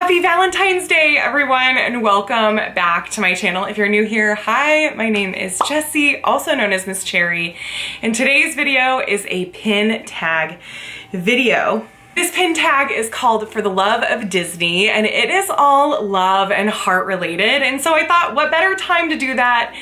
Happy Valentine's Day, everyone, and welcome back to my channel. If you're new here, hi, my name is Jessie, also known as Miss Cherry, and today's video is a pin tag video. This pin tag is called For the Love of Disney, and it is all love and heart related. And so I thought, what better time to do that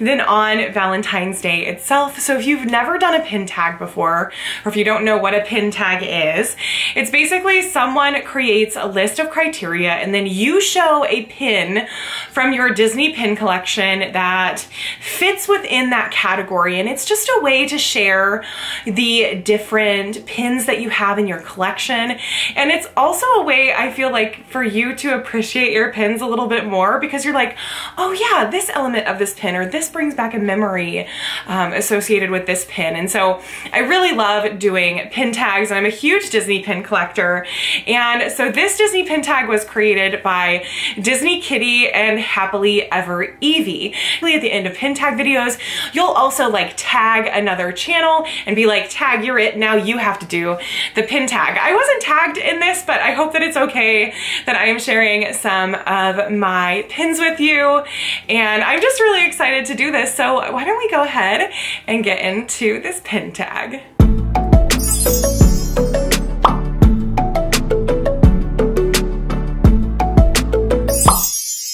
than on Valentine's Day itself. So if you've never done a pin tag before, or if you don't know what a pin tag is, it's basically someone creates a list of criteria and then you show a pin from your Disney pin collection that fits within that category. And it's just a way to share the different pins that you have in your collection. And it's also a way, I feel like, for you to appreciate your pins a little bit more, because you're like, oh yeah, this element of this pin, or this brings back a memory associated with this pin. And so I really love doing pin tags, and I'm a huge Disney pin collector. And so this Disney pin tag was created by Disney Kitty and Happily Ever Evie. At the end of pin tag videos, you'll also like tag another channel and be like, tag, you're it, now you have to do the pin tag. I wasn't tagged in this, but I hope that it's okay that I am sharing some of my pins with you. And I'm just really excited to do this. So why don't we go ahead and get into this pin tag.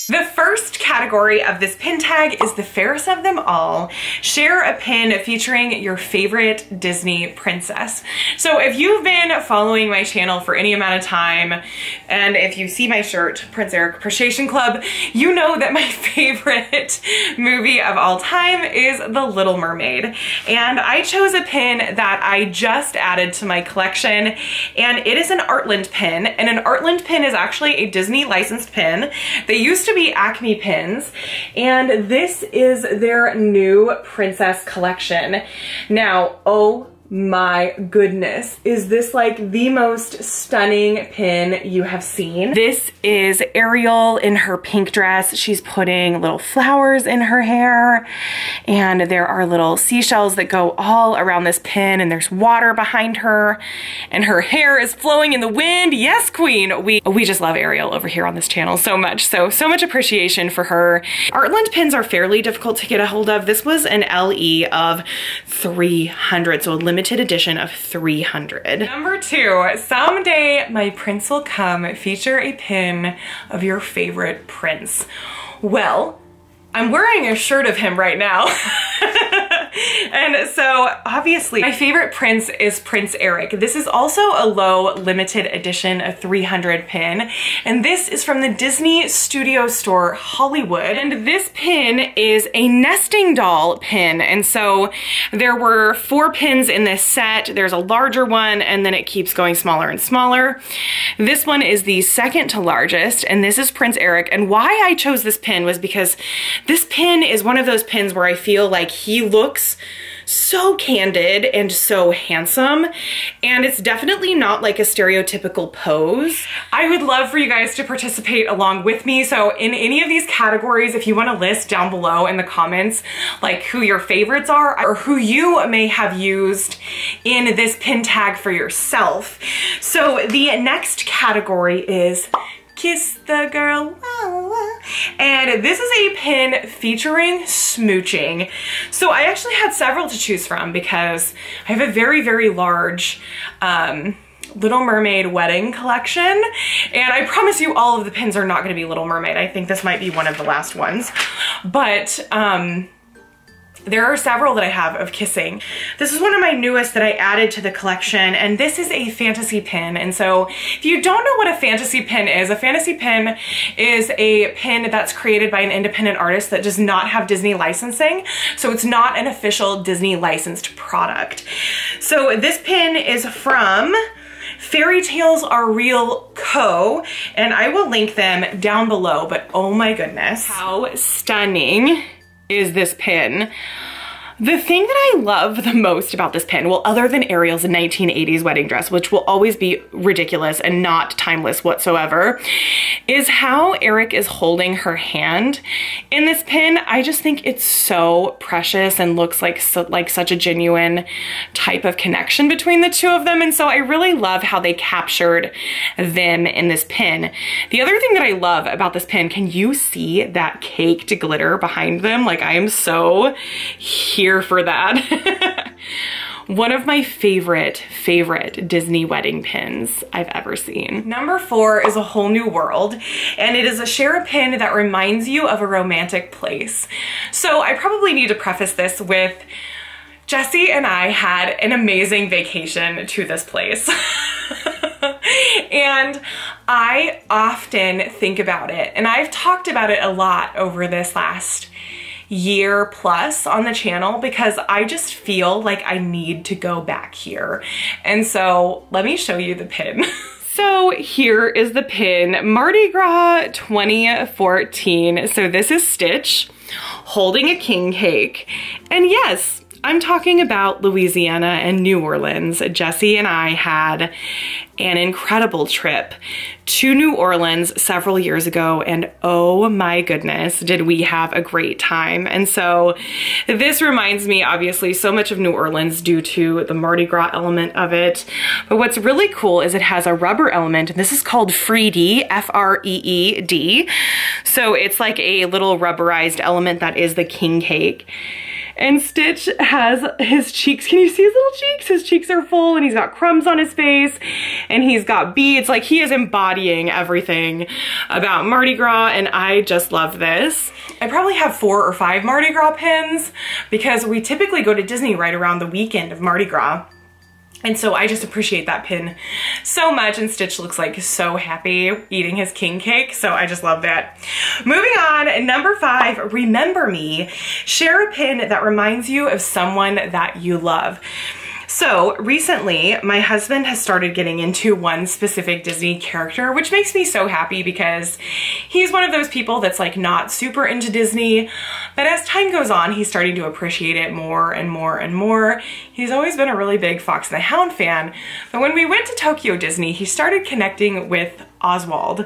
The first category of this pin tag is the Fairest of Them All. Share a pin featuring your favorite Disney princess. So if you've been following my channel for any amount of time, and if you see my shirt, Prince Eric Appreciation Club, you know that my favorite movie of all time is The Little Mermaid. And I chose a pin that I just added to my collection, and it is an Artland pin. And an Artland pin is actually a Disney licensed pin. They used to be Acme pins, and this is their new princess collection. Now, oh my goodness, is this like the most stunning pin you have seen? This is Ariel in her pink dress. She's putting little flowers in her hair, and there are little seashells that go all around this pin, and there's water behind her, and her hair is flowing in the wind. Yes, queen. We just love Ariel over here on this channel so much. So much appreciation for her. Artland pins are fairly difficult to get a hold of. This was an LE of 300, so a limited edition of 300. Number two, someday my prince will come. Feature a pin of your favorite prince. Well, I'm wearing a shirt of him right now. And so obviously my favorite prince is Prince Eric. This is also a low limited edition of 300 pin. And this is from the Disney Studio Store Hollywood. And this pin is a nesting doll pin. And so there were 4 pins in this set. There's a larger one, and then it keeps going smaller and smaller. This one is the second to largest, and this is Prince Eric. And why I chose this pin was because this pin is one of those pins where I feel like he looks so candid and so handsome, and it's definitely not like a stereotypical pose. I would love for you guys to participate along with me. So in any of these categories, if you want to list down below in the comments like who your favorites are, or who you may have used in this pin tag for yourself. So the next category is Kiss the Girl. And this is a pin featuring smooching. So I actually had several to choose from because I have a very, very large Little Mermaid wedding collection. And I promise you all of the pins are not gonna be Little Mermaid. I think this might be one of the last ones. But there are several that I have of kissing. This is one of my newest that I added to the collection, and this is a fantasy pin. And so if you don't know what a fantasy pin is a pin that's created by an independent artist that does not have Disney licensing. So it's not an official Disney licensed product. So this pin is from Fairy Tales Are Real Co. And I will link them down below, but oh my goodness, how stunning is this pin? The thing that I love the most about this pin, well, other than Ariel's 1980s wedding dress, which will always be ridiculous and not timeless whatsoever, is how Eric is holding her hand in this pin. I just think it's so precious and looks like such a genuine type of connection between the two of them. And so I really love how they captured them in this pin. The other thing that I love about this pin, can you see that caked glitter behind them? Like, I am so here for that. One of my favorite Disney wedding pins I've ever seen. Number 4 is A Whole New World, and it is a share a pin that reminds you of a romantic place. So I probably need to preface this with Jesse and I had an amazing vacation to this place. And I often think about it, and I've talked about it a lot over this last year plus on the channel because I just feel like I need to go back here. And so let me show you the pin. So here is the pin, Mardi Gras 2014. So this is Stitch holding a king cake. And yes, I'm talking about Louisiana and New Orleans. Jesse and I had an incredible trip to New Orleans several years ago, and oh my goodness, did we have a great time. And so this reminds me obviously so much of New Orleans due to the Mardi Gras element of it. But what's really cool is it has a rubber element, and this is called Freed, F-R-E-E-D. So it's like a little rubberized element that is the king cake. And Stitch has his cheeks. Can you see his little cheeks? His cheeks are full and he's got crumbs on his face and he's got beads. Like, he is embodying everything about Mardi Gras, and I just love this. I probably have 4 or 5 Mardi Gras pins because we typically go to Disney right around the weekend of Mardi Gras. And so I just appreciate that pin so much, and Stitch looks like so happy eating his king cake, so I just love that. Moving on, number 5, Remember Me. Share a pin that reminds you of someone that you love. So recently, my husband has started getting into one specific Disney character, which makes me so happy because he's one of those people that's like not super into Disney, but as time goes on, he's starting to appreciate it more and more and more. He's always been a really big Fox and the Hound fan, but when we went to Tokyo Disney, he started connecting with Oswald,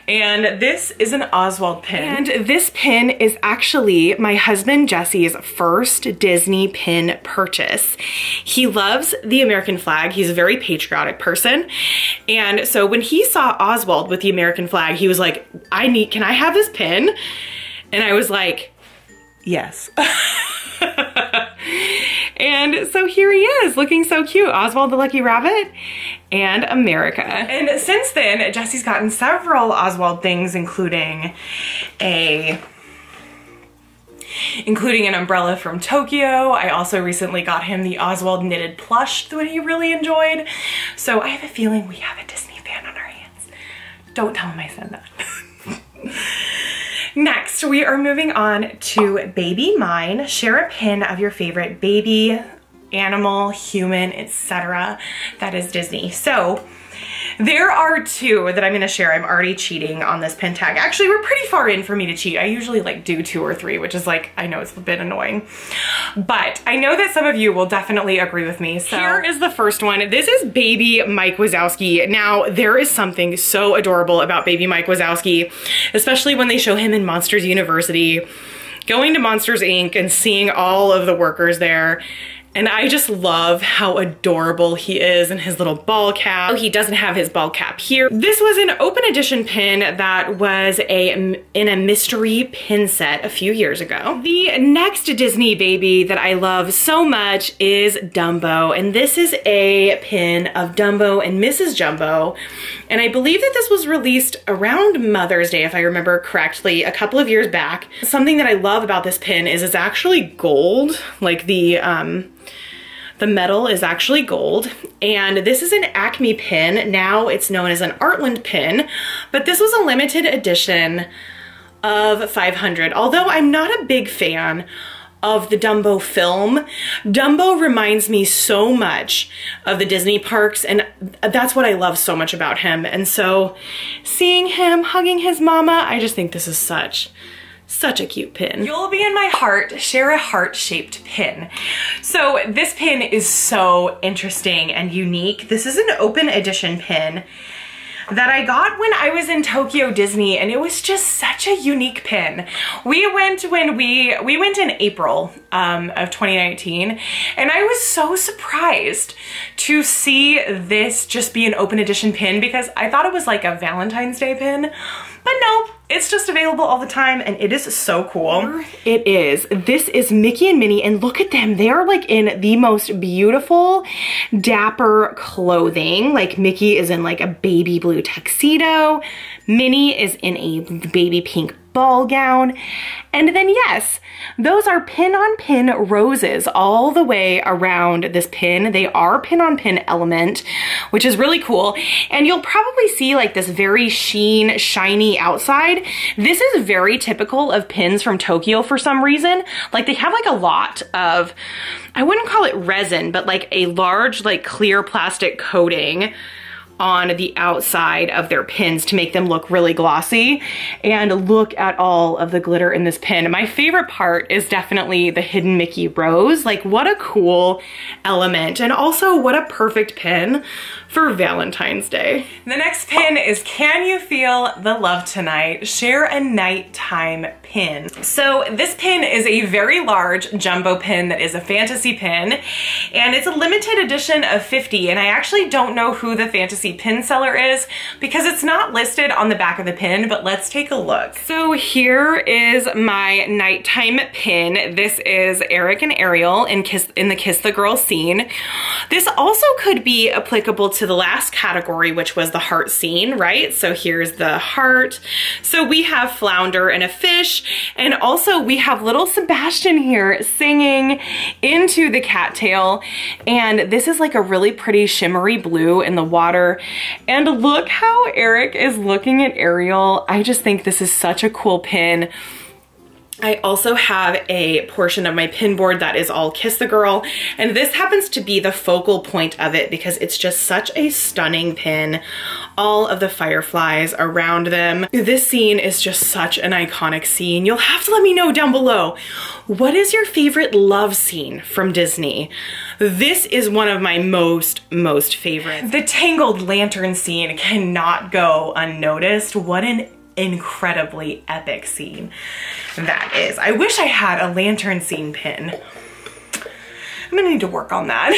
and this is an Oswald pin. And this pin is actually my husband Jesse's first Disney pin purchase. He loves the American flag. He's a very patriotic person, and so when he saw Oswald with the American flag, he was like, can I have this pin? And I was like, yes. And so here he is, looking so cute. Oswald the Lucky Rabbit and America. And since then, Jesse's gotten several Oswald things, including an umbrella from Tokyo. I also recently got him the Oswald knitted plush that he really enjoyed. So I have a feeling we have a Disney fan on our hands. Don't tell him I said that. Next, we are moving on to Baby Mine. Share a pin of your favorite baby, animal, human, etc. that is Disney. So there are 2 that I'm gonna share. I'm already cheating on this pin tag. Actually, we're pretty far in for me to cheat. I usually like do 2 or 3, which is like, I know it's a bit annoying, but I know that some of you will definitely agree with me. So here is the first one. This is Baby Mike Wazowski. Now, there is something so adorable about Baby Mike Wazowski, especially when they show him in Monsters University, going to Monsters Inc. and seeing all of the workers there. And I just love how adorable he is in his little ball cap. Oh, he doesn't have his ball cap here. This was an open edition pin that was in a mystery pin set a few years ago. The next Disney baby that I love so much is Dumbo. And this is a pin of Dumbo and Mrs. Jumbo. And I believe that this was released around Mother's Day, if I remember correctly, a couple of years back. Something that I love about this pin is it's actually gold, like the metal is actually gold, and this is an Acme pin. Now it's known as an Artland pin, but this was a limited edition of 500. Although I'm not a big fan of the Dumbo film, Dumbo reminds me so much of the Disney parks, and that's what I love so much about him. And so seeing him hugging his mama, I just think this is such Such a cute pin. You'll be in my heart, share a heart-shaped pin. So this pin is so interesting and unique. This is an open edition pin that I got when I was in Tokyo Disney, and it was just such a unique pin. We went in April of 2019, and I was so surprised to see this just be an open edition pin because I thought it was like a Valentine's Day pin, but no, it's just available all the time, and it is so cool. It is. This is Mickey and Minnie, and look at them. They are like in the most beautiful, dapper clothing. Like Mickey is in like a baby blue tuxedo. Minnie is in a baby pink ball gown. And then yes, those are pin-on-pin roses all the way around this pin. They are pin-on-pin element, which is really cool. And you'll probably see like this very sheen, shiny outside. This is very typical of pins from Tokyo for some reason. Like they have like a lot of, I wouldn't call it resin, but like a large like clear plastic coating on the outside of their pins to make them look really glossy. And look at all of the glitter in this pin. My favorite part is definitely the hidden Mickey rose. Like what a cool element, and also what a perfect pin for Valentine's Day. The next pin is Can You Feel the Love Tonight? Share a Nighttime pin. So this pin is a very large jumbo pin that is a fantasy pin, and it's a limited edition of 50, and I actually don't know who the fantasy pin seller is because it's not listed on the back of the pin, but let's take a look. So here is my nighttime pin. This is Eric and Ariel in the Kiss the Girl scene. This also could be applicable to the last category, which was the heart scene, right? So here's the heart. So we have Flounder and a fish, and also we have little Sebastian here singing into the cattail, and this is like a really pretty shimmery blue in the water. And look how Eric is looking at Ariel. I just think this is such a cool pin. I also have a portion of my pin board that is all Kiss the Girl, and this happens to be the focal point of it because it's just such a stunning pin. All of the fireflies around them. This scene is just such an iconic scene. You'll have to let me know down below, what is your favorite love scene from Disney? This is one of my most favorites. The Tangled Lantern scene cannot go unnoticed. What an incredibly epic scene that is. I wish I had a lantern scene pin. I'm gonna need to work on that.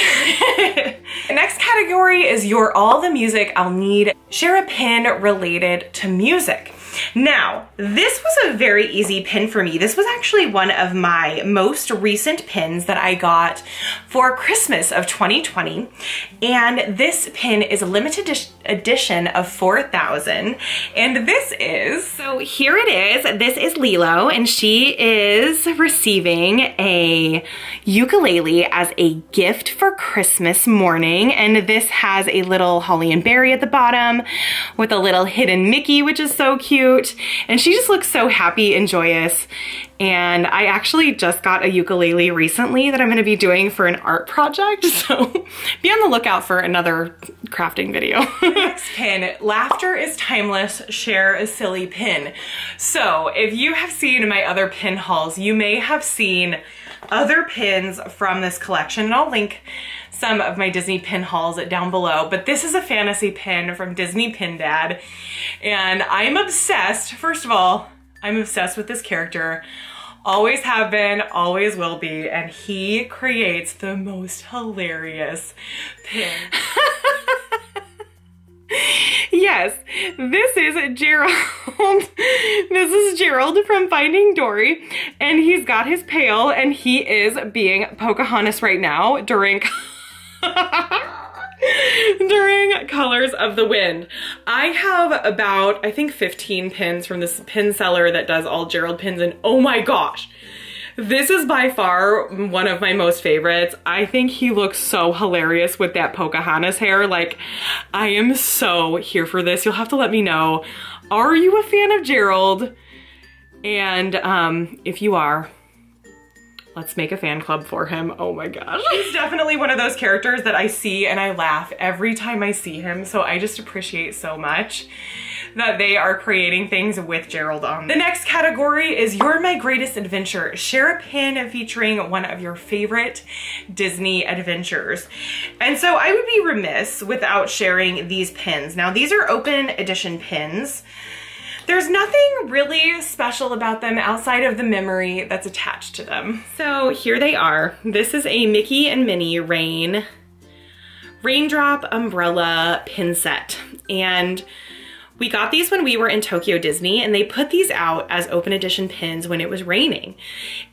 The next category is You're All the Music I'll Need. Share a pin related to music. Now, this was a very easy pin for me. This was actually one of my most recent pins that I got for Christmas of 2020. And this pin is a limited edition of 4,000. And this is, so here it is. This is Lilo, and she is receiving a ukulele as a gift for Christmas morning. And this has a little holly and berry at the bottom with a little hidden Mickey, which is so cute. And she just looks so happy and joyous. And I actually just got a ukulele recently that I'm gonna be doing for an art project. So be on the lookout for another crafting video. Next pin, Laughter is Timeless, Share a Silly Pin. So if you have seen my other pin hauls, you may have seen other pins from this collection, and I'll link some of my Disney pin hauls down below, but this is a fantasy pin from Disney Pin Dad, and I'm obsessed. First of all, I'm obsessed with this character. Always have been, always will be, and he creates the most hilarious pin. Yes, this is Gerald. This is Gerald from Finding Dory, and he's got his pail, and he is being Pocahontas right now during during Colors of the Wind. I have about, I think 15 pins from this pin seller that does all Gerald pins, and oh my gosh, this is by far one of my most favorites. I think he looks so hilarious with that Pocahontas hair. Like, I am so here for this. You'll have to let me know, are you a fan of Gerald? And if you are, let's make a fan club for him. Oh my gosh. He's definitely one of those characters that I see and I laugh every time I see him, so I just appreciate so much. that they are creating things with Gerald on. The next category is You're My Greatest Adventure. Share a pin featuring one of your favorite Disney adventures. And so I would be remiss without sharing these pins. Now these are open edition pins. There's nothing really special about them outside of the memory that's attached to them. So here they are. This is a Mickey and Minnie raindrop umbrella pin set. And we got these when we were in Tokyo Disney, and they put these out as open edition pins when it was raining.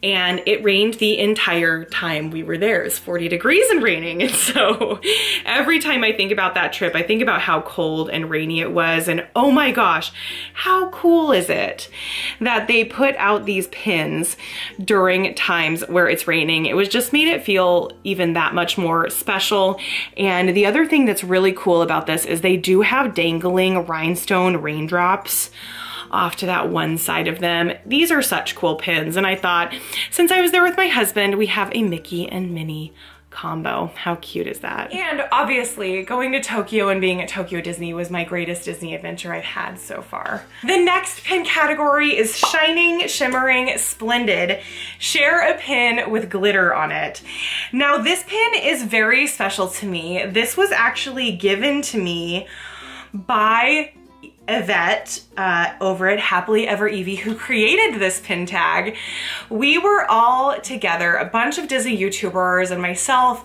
And it rained the entire time we were there. It's 40 degrees and raining. And so every time I think about that trip, I think about how cold and rainy it was. And oh my gosh, how cool is it that they put out these pins during times where it's raining? It was just made it feel even that much more special. And the other thing that's really cool about this is they do have dangling rhinestones raindrops off to that one side of them. These are such cool pins, and I thought, since I was there with my husband, we have a Mickey and Minnie combo. How cute is that? And obviously, going to Tokyo and being at Tokyo Disney was my greatest Disney adventure I've had so far. The next pin category is Shining, Shimmering, Splendid. Share a pin with glitter on it. Now this pin is very special to me. This was actually given to me by Yvette over at Happily Ever Evie, who created this pin tag. We were all together, a bunch of Disney YouTubers and myself,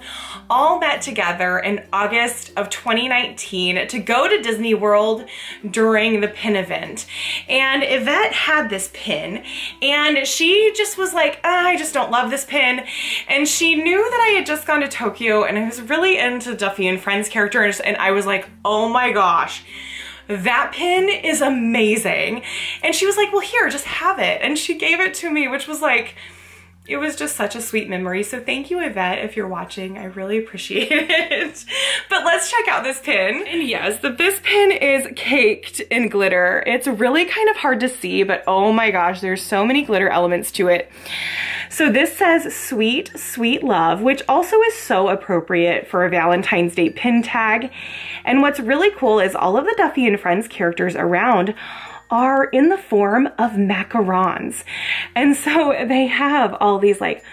all met together in August of 2019 to go to Disney World during the pin event. And Yvette had this pin, and she just was like, I just don't love this pin. And she knew that I had just gone to Tokyo and I was really into Duffy and Friends characters, and I was like, oh my gosh, that pin is amazing. And she was like, well, here, just have it. And she gave it to me, which was like, it was just such a sweet memory. So thank you, Yvette, if you're watching. I really appreciate it. But let's check out this pin. And yes, this pin is caked in glitter. It's really kind of hard to see, but oh my gosh, there's so many glitter elements to it. So this says Sweet, Sweet Love, which also is so appropriate for a Valentine's Day pin tag. And what's really cool is all of the Duffy and Friends characters around are in the form of macarons. And so they have all these like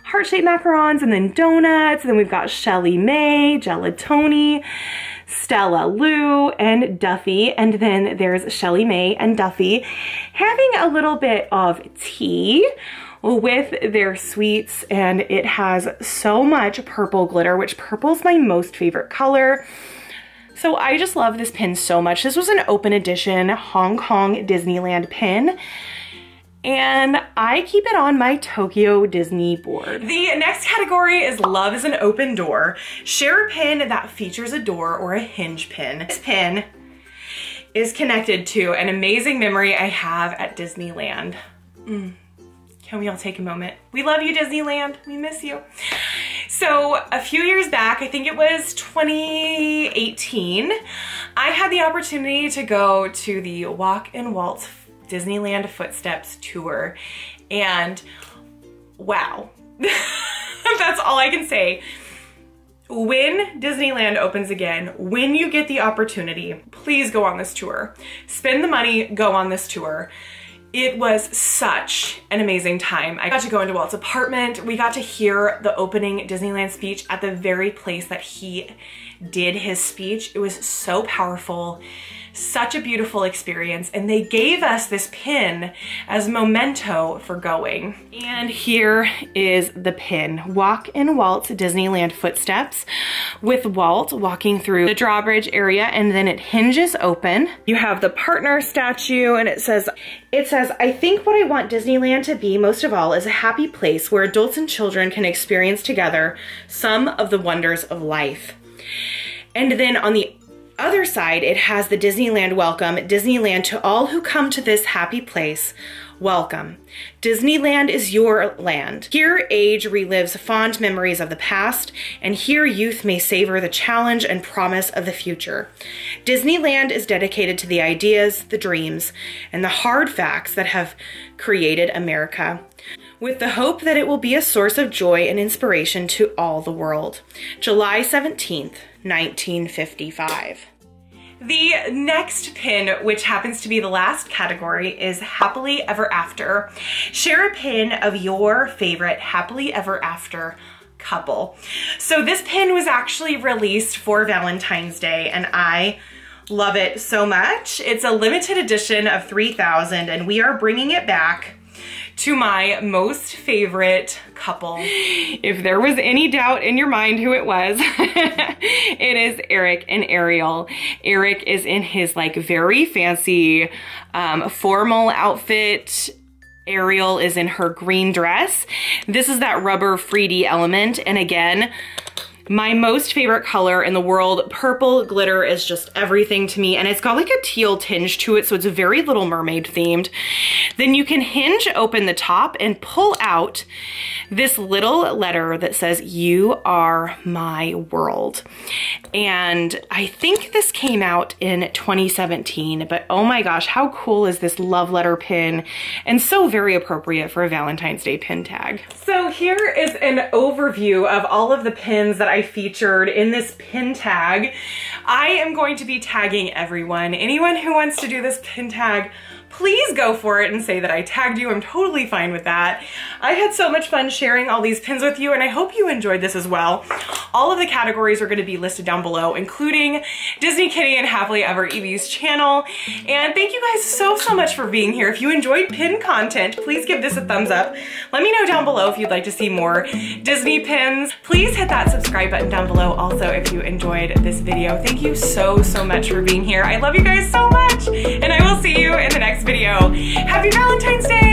heart-shaped macarons and then donuts. And then we've got Shelly May, Gelatoni, Stella Lou, and Duffy. And then there's Shelly May and Duffy having a little bit of tea with their sweets, and it has so much purple glitter, which purple's my most favorite color. So I just love this pin so much. This was an open edition Hong Kong Disneyland pin, and I keep it on my Tokyo Disney board. The next category is Love is an Open Door. Share a pin that features a door or a hinge pin. This pin is connected to an amazing memory I have at Disneyland. Can we all take a moment? We love you, Disneyland. We miss you. So a few years back, I think it was 2018, I had the opportunity to go to the Walk and Waltz Disneyland Footsteps tour, and wow, that's all I can say. When Disneyland opens again, when you get the opportunity, please go on this tour. Spend the money, go on this tour. It was such an amazing time. I got to go into Walt's apartment. We got to hear the opening Disneyland speech at the very place that he did his speech. It was so powerful, such a beautiful experience, and they gave us this pin as memento for going. And here is the pin. Walk and Walt's Disneyland Footsteps, with Walt walking through the drawbridge area, and then it hinges open. You have the partner statue, and it says, I think what I want Disneyland to be most of all is a happy place where adults and children can experience together some of the wonders of life. And then on the other side, it has the Disneyland welcome. Disneyland, to all who come to this happy place, welcome. Disneyland is your land. Here age relives fond memories of the past, and here youth may savor the challenge and promise of the future. Disneyland is dedicated to the ideas, the dreams, and the hard facts that have created America, with the hope that it will be a source of joy and inspiration to all the world. July 17th, 1955. The next pin, which happens to be the last category, is Happily Ever After. Share a pin of your favorite Happily Ever After couple. So this pin was actually released for Valentine's Day and I love it so much. It's a limited edition of 3,000 and we are bringing it back to my most favorite couple. If there was any doubt in your mind who it was, it is Eric and Ariel. Eric is in his like very fancy formal outfit. Ariel is in her green dress. This is that rubber 3D element. And again, my most favorite color in the world. Purple glitter is just everything to me. And it's got like a teal tinge to it. So it's very Little Mermaid themed. Then you can hinge open the top and pull out this little letter that says, "You are my world." And I think this came out in 2017, but oh my gosh, how cool is this love letter pin? And so very appropriate for a Valentine's Day pin tag. So here is an overview of all of the pins that I featured in this pin tag. I am going to be tagging everyone. Anyone who wants to do this pin tag, please go for it and say that I tagged you. I'm totally fine with that. I had so much fun sharing all these pins with you and I hope you enjoyed this as well. All of the categories are going to be listed down below, including Disney Kitty and Happily Ever Evie's channel. And thank you guys so much for being here. If you enjoyed pin content, please give this a thumbs up. Let me know down below if you'd like to see more Disney pins. Please hit that subscribe button down below also if you enjoyed this video. Thank you so much for being here. I love you guys so much and I will see you in the next video. Happy Valentine's Day!